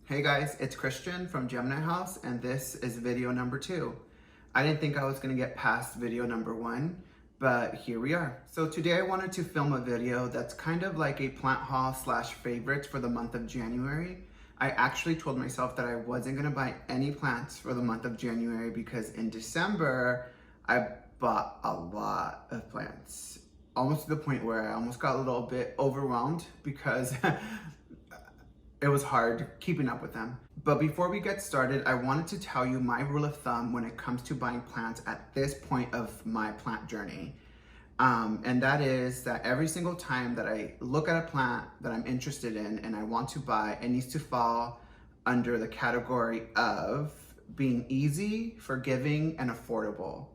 Hey guys, it's Christian from Gemini House, and this is video number 2. I didn't think I was gonna get past video number 1, but here we are. So today I wanted to film a video that's kind of like a plant haul slash favorites for the month of January. I actually told myself that I wasn't gonna buy any plants for the month of January because in December, I bought a lot of plants. Almost to the point where I almost got a little bit overwhelmed because it was hard keeping up with them. But before we get started, I wanted to tell you my rule of thumb when it comes to buying plants at this point of my plant journey. And that is that every single time that I look at a plant that I'm interested in and I want to buy, it needs to fall under the category of being easy, forgiving, and affordable.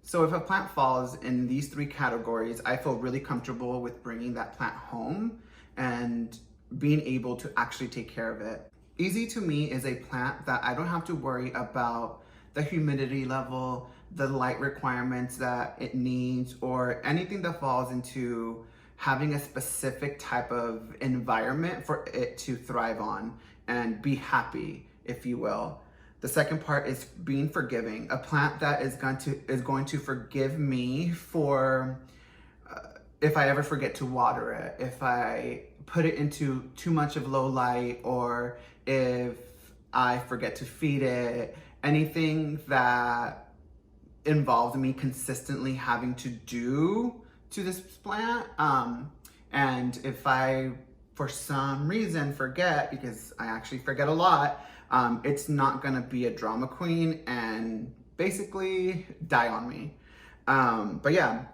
So if a plant falls in these 3 categories, I feel really comfortable with bringing that plant home and being able to actually take care of it. Easy to me is a plant that I don't have to worry about the humidity level, the light requirements that it needs, or anything that falls into having a specific type of environment for it to thrive on and be happy, if you will. The second part is being forgiving. A plant that is going to forgive me for if I ever forget to water it, if I put it into too much of low light, or if I forget to feed it, anything that involves me consistently having to do to this plant. And if I, for some reason, forget, because I actually forget a lot, it's not gonna be a drama queen and basically die on me. But yeah.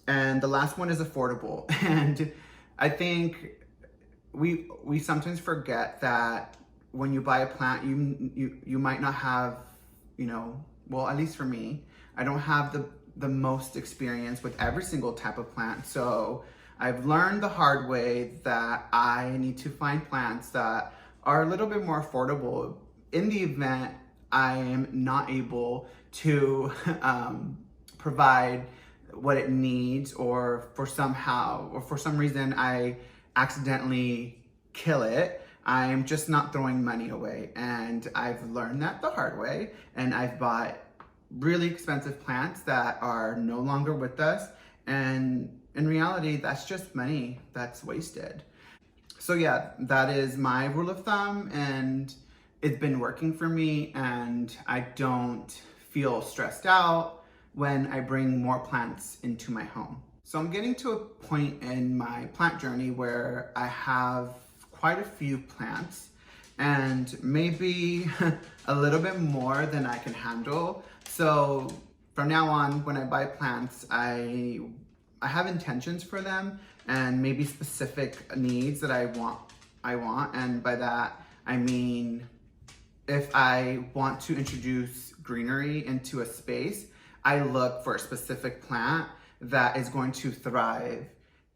And the last one is affordable. And I think we sometimes forget that when you buy a plant, you might not have, well, at least for me, I don't have the most experience with every single type of plant. So I've learned the hard way that I need to find plants that are a little bit more affordable in the event I am not able to provide what it needs, or for some reason I accidentally kill it. I'm just not throwing money away, and I've learned that the hard way, and I've bought really expensive plants that are no longer with us, and in reality that's just money that's wasted. So yeah, that is my rule of thumb, and it's been working for me, and I don't feel stressed out when I bring more plants into my home. So I'm getting to a point in my plant journey where I have quite a few plants, and maybe a little bit more than I can handle. So from now on, when I buy plants, I have intentions for them and maybe specific needs that I want. And by that, I mean, if I want to introduce greenery into a space, I look for a specific plant that is going to thrive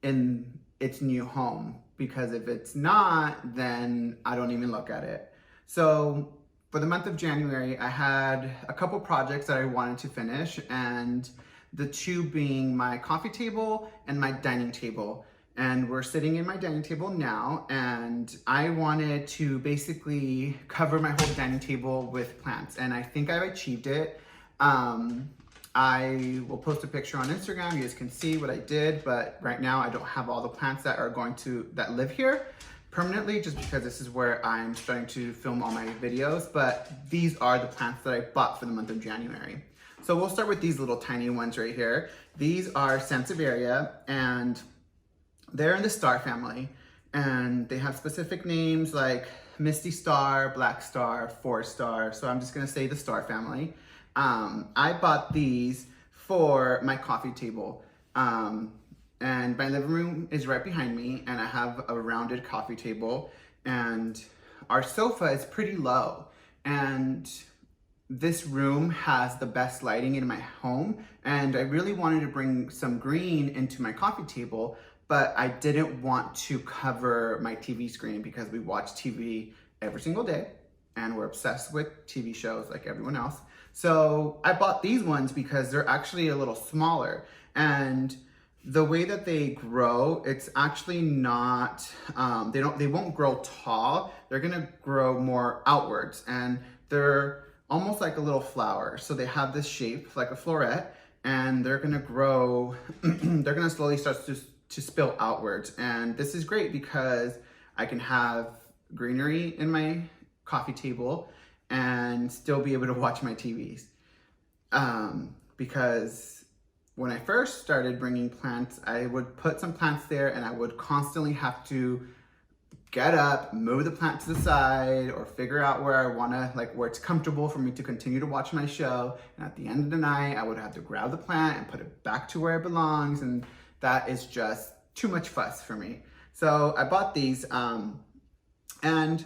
in its new home, because if it's not, then I don't even look at it. So for the month of January, I had a couple projects that I wanted to finish, and the 2 being my coffee table and my dining table. And we're sitting in my dining table now, and I wanted to basically cover my whole dining table with plants, and I think I've achieved it. I will post a picture on Instagram. You guys can see what I did, but right now I don't have all the plants that live here permanently, just because this is where I'm starting to film all my videos. But these are the plants that I bought for the month of January. So we'll start with these little tiny ones right here. These are Sansevieria, and they're in the star family, and they have specific names like Misty Star, Black Star, Forest Star. So I'm just gonna say the star family. I bought these for my coffee table, and my living room is right behind me, and I have a rounded coffee table, and our sofa is pretty low, and this room has the best lighting in my home, and I really wanted to bring some green into my coffee table, but I didn't want to cover my TV screen because we watch TV every single day, and we're obsessed with TV shows like everyone else. So I bought these ones because they're actually a little smaller, and the way that they grow, it's actually not, they won't grow tall. They're gonna grow more outwards, and they're almost like a little flower. So they have this shape like a floret, and they're gonna grow, they're gonna slowly start to spill outwards. And this is great because I can have greenery in my coffee table and still be able to watch my TVs. Because when I first started bringing plants, I would put some plants there and I would constantly have to get up, move the plant to the side, or figure out where I wanna, like where it's comfortable for me to continue to watch my show. And at the end of the night, I would have to grab the plant and put it back to where it belongs. And that is just too much fuss for me. So I bought these, and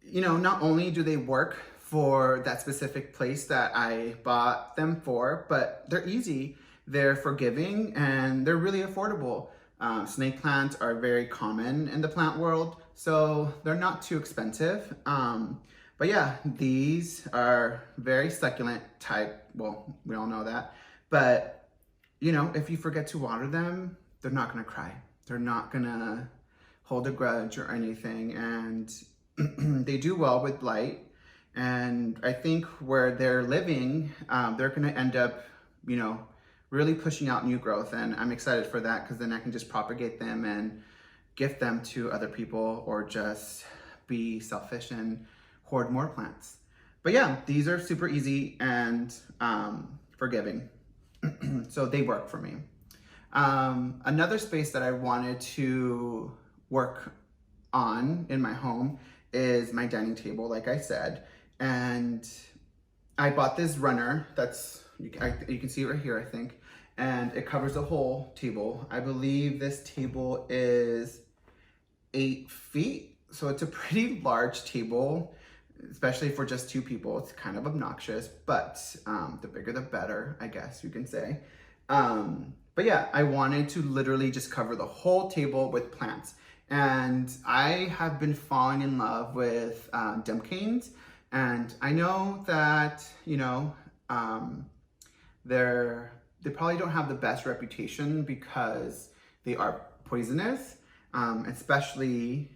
you know, not only do they work for that specific place that I bought them for, but they're easy, they're forgiving, and they're really affordable. Snake plants are very common in the plant world, so they're not too expensive. But yeah, these are very succulent type. Well, we all know that. But, you know, if you forget to water them, they're not gonna cry. They're not gonna hold a grudge or anything. And they do well with light. And I think where they're living, they're gonna end up, you know, really pushing out new growth. And I'm excited for that because then I can just propagate them and gift them to other people, or just be selfish and hoard more plants. But yeah, these are super easy and forgiving. So they work for me. Another space that I wanted to work on in my home is my dining table, like I said. And I bought this runner that's, you can see it right here, I think. And it covers the whole table. I believe this table is 8 feet. So it's a pretty large table, especially for just 2 people. It's kind of obnoxious, but the bigger the better, I guess you can say. But yeah, I wanted to literally just cover the whole table with plants. And I have been falling in love with Dimcanes. And I know that, you know, they probably don't have the best reputation because they are poisonous, especially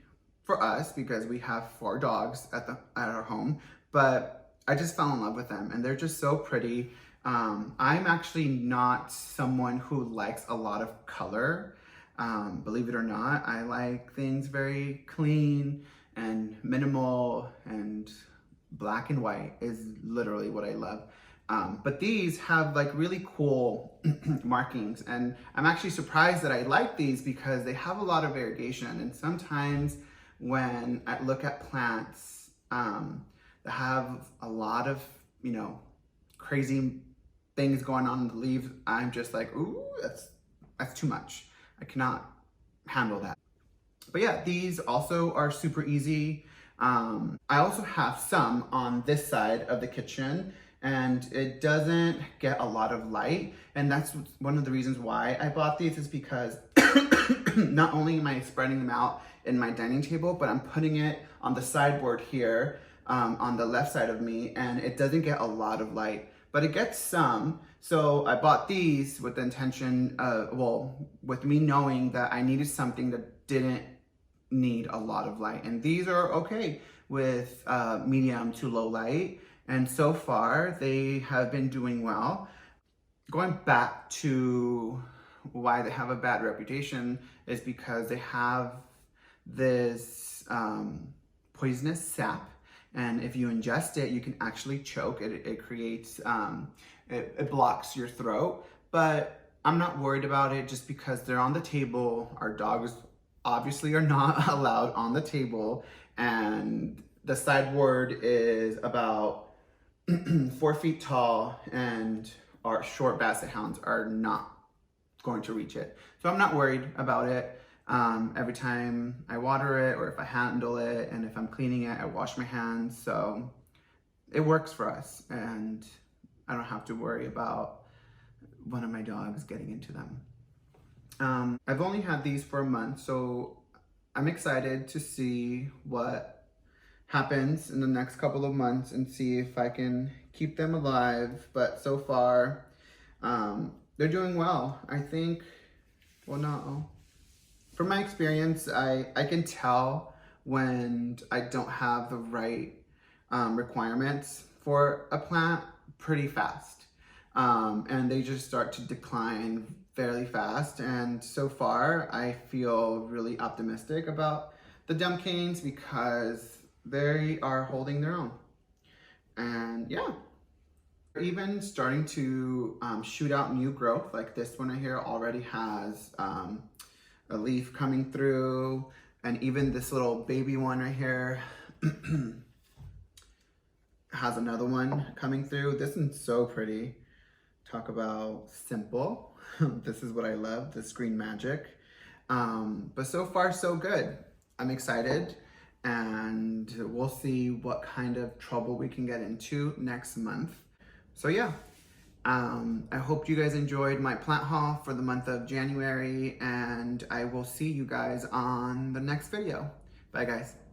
for us because we have 4 dogs at our home. But I just fell in love with them, and they're just so pretty. I'm actually not someone who likes a lot of color. Believe it or not, I like things very clean and minimal, and black and white is literally what I love. But these have like really cool markings, and I'm actually surprised that I like these because they have a lot of variegation. And sometimes when I look at plants that have a lot of, you know, crazy things going on in the leaves, I'm just like, ooh, that's too much. I cannot handle that. But yeah, these also are super easy. I also have some on this side of the kitchen, and it doesn't get a lot of light. And that's one of the reasons why I bought these, is because not only am I spreading them out in my dining table, but I'm putting it on the sideboard here, on the left side of me, and it doesn't get a lot of light, but it gets some. So I bought these with the intention, with me knowing that I needed something that didn't need a lot of light. And these are okay with medium to low light. And so far they have been doing well. Going back to why they have a bad reputation is because they have this poisonous sap. And if you ingest it, you can actually choke. It creates, it blocks your throat. But I'm not worried about it just because they're on the table. Our dogs obviously are not allowed on the table. And the sideboard is about 4 feet tall, and our short basset hounds are not going to reach it. So I'm not worried about it. Every time I water it, or if I handle it, and if I'm cleaning it, I wash my hands. So it works for us, and I don't have to worry about one of my dogs getting into them. I've only had these for a month, so I'm excited to see what happens in the next couple of months and see if I can keep them alive. But so far, they're doing well. I think Well, no. From my experience, I can tell when I don't have the right requirements for a plant pretty fast. And they just start to decline fairly fast. And so far, I feel really optimistic about the Dumb-Canes because they are holding their own. And yeah, even starting to shoot out new growth. Like this one right here already has a leaf coming through, and even this little baby one right here has another one coming through. This one's so pretty. Talk about simple. This is what I love, this green magic. But so far so good. I'm excited, and we'll see what kind of trouble we can get into next month. So yeah, I hope you guys enjoyed my plant haul for the month of January, and I will see you guys on the next video. Bye guys.